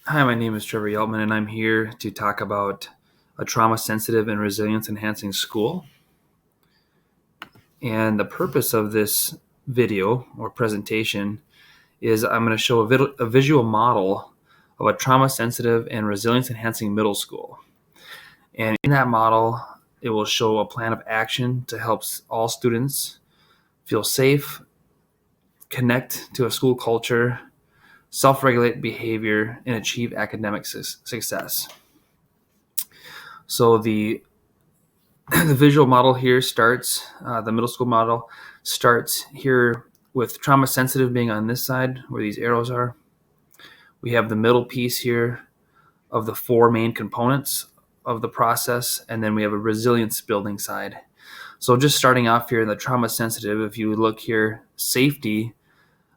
Hi, my name is Trevor Yeltman, and I'm here to talk about a trauma-sensitive and resilience-enhancing school. And the purpose of this video or presentation is I'm going to show a visual model of a trauma-sensitive and resilience-enhancing middle school. And in that model, it will show a plan of action to help all students feel safe, connect to a school culture, self-regulate behavior, and achieve academic success. So the visual model here starts, the middle school model starts here with trauma sensitive being on this side where these arrows are. We have the middle piece here of the four main components of the process, and then we have a resilience building side. So just starting off here, the trauma sensitive, if you look here, safety,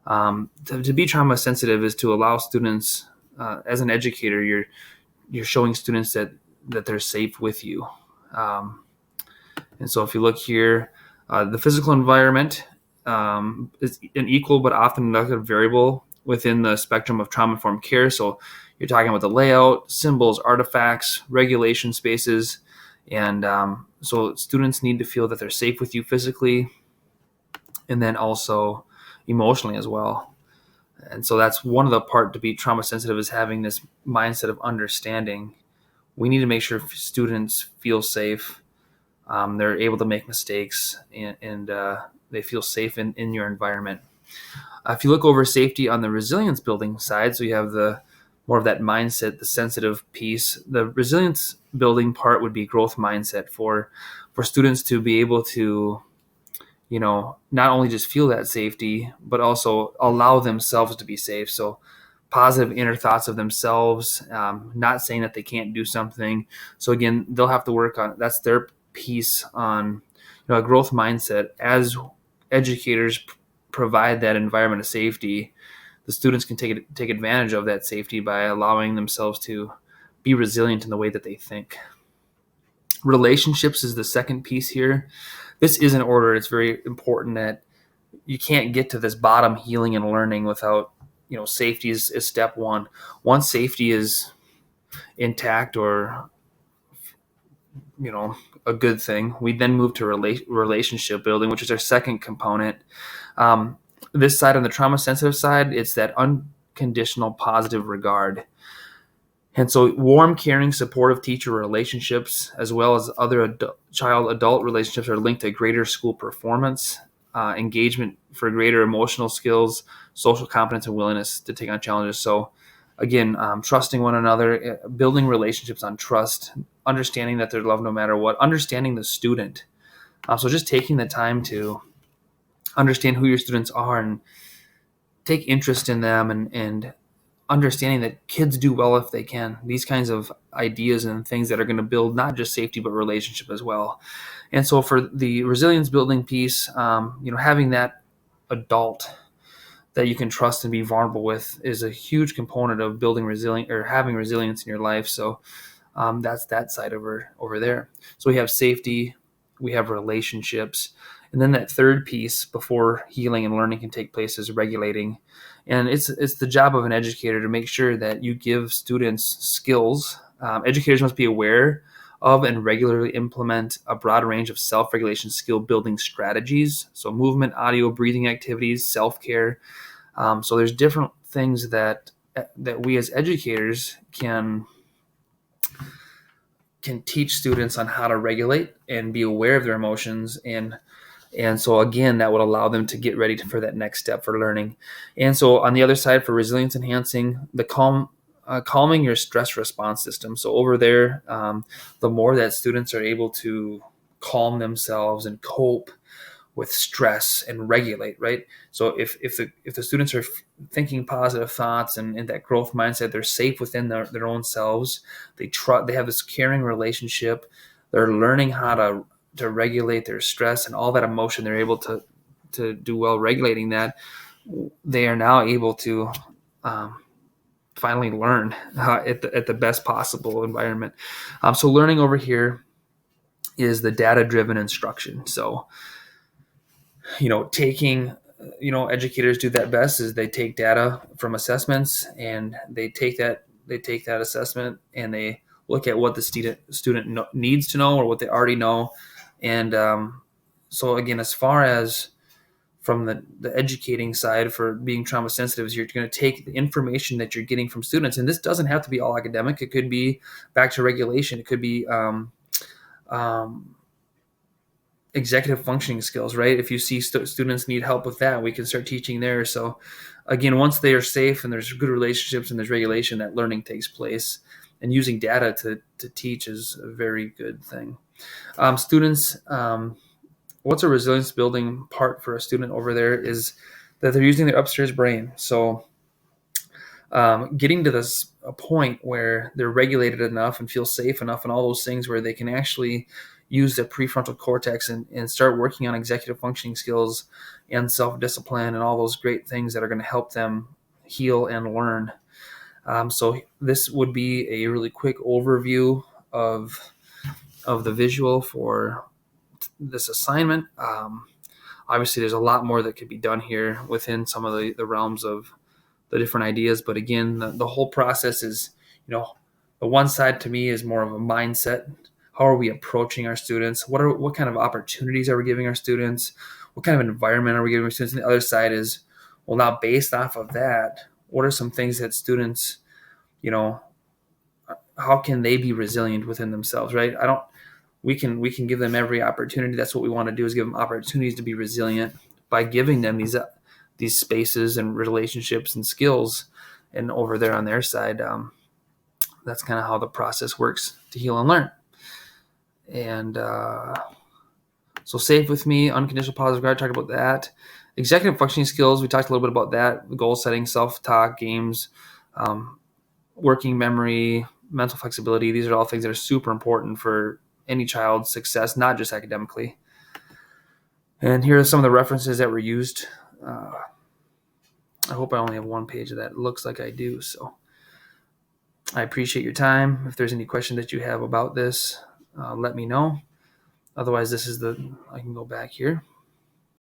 to be trauma sensitive is to allow students, as an educator, you're showing students that they're safe with you. And so if you look here, the physical environment is an equal but often negative variable within the spectrum of trauma-informed care. So you're talking about the layout, symbols, artifacts, regulation spaces. And so students need to feel that they're safe with you physically and then also emotionally as well. And so that's one of the part to be trauma sensitive is having this mindset of understanding. We need to make sure students feel safe. They're able to make mistakes and they feel safe in your environment. If you look over safety on the resilience building side, so you have the more of that mindset, the sensitive piece. The resilience building part would be growth mindset for students to be able to, not only just feel that safety, but also allow themselves to be safe. So positive inner thoughts of themselves, not saying that they can't do something. So again, they'll have to work on, that's their piece on a growth mindset. As educators provide that environment of safety, the students can take advantage of that safety by allowing themselves to be resilient in the way that they think. Relationships is the second piece here. This is in order. It's very important that you can't get to this bottom healing and learning without, safety is step one. Once safety is intact or, a good thing, we then move to relationship building, which is our second component. This side, on the trauma sensitive side, it's that unconditional positive regard. And so warm, caring, supportive teacher relationships, as well as other child-adult relationships, are linked to greater school performance, engagement for greater emotional skills, social competence, and willingness to take on challenges. So again, trusting one another, building relationships on trust, understanding that they're loved no matter what, understanding the student. So just taking the time to understand who your students are and take interest in them and understanding that kids do well if they can. These kinds of ideas and things that are going to build not just safety but relationship as well. And so for the resilience building piece, having that adult that you can trust and be vulnerable with is a huge component of building resilient or having resilience in your life. So that's that side over there. So we have safety, we have relationships, and then that third piece before healing and learning can take place is regulating. And it's the job of an educator to make sure that you give students skills. Educators must be aware of and regularly implement a broad range of self-regulation skill building strategies. So movement, audio, breathing activities, self-care. So there's different things that we as educators can teach students on how to regulate and be aware of their emotions. And so again, that would allow them to get ready for that next step for learning. And so on the other side, for resilience enhancing, the calming your stress response system. So over there, the more that students are able to calm themselves and cope with stress and regulate, right? So if the students are thinking positive thoughts and in that growth mindset, they're safe within their own selves. They have this caring relationship. They're learning how to regulate their stress and all that emotion. They're able to do well regulating that. They are now able to finally learn at the best possible environment. So learning over here is the data-driven instruction. So taking, educators do that best is they take data from assessments and they take that they take that assessment and they look at what the student needs to know or what they already know. And so again, as far as from the educating side for being trauma sensitive, is you're going to take the information that you're getting from students, and this doesn't have to be all academic. It could be back to regulation. It could be um, executive functioning skills, right? If you see students need help with that, we can start teaching there. So again, once they are safe and there's good relationships and there's regulation, that learning takes place, and using data to teach is a very good thing. Students, what's a resilience building part for a student over there is that they're using their upstairs brain. So getting to this a point where they're regulated enough and feel safe enough and all those things where they can actually use their prefrontal cortex and start working on executive functioning skills and self-discipline and all those great things that are going to help them heal and learn. So this would be a really quick overview of the visual for this assignment. Obviously, there's a lot more that could be done here within some of the realms of the different ideas. But again, the whole process is, the one side to me is more of a mindset. How are we approaching our students? What kind of opportunities are we giving our students? What kind of environment are we giving our students? And the other side is, well, now based off of that, what are some things that students, how can they be resilient within themselves, right? We can give them every opportunity. That's what we want to do, is give them opportunities to be resilient by giving them these spaces and relationships and skills. And over there on their side, that's kind of how the process works to heal and learn. And so safe with me, unconditional positive regard, talked about that. Executive functioning skills, we talked a little bit about that. Goal setting, self-talk, games, working memory, mental flexibility. These are all things that are super important for any child's success, not just academically. And here are some of the references that were used. I hope I only have one page of that. It looks like I do. So I appreciate your time. If there's any question that you have about this, let me know. Otherwise, I can go back here.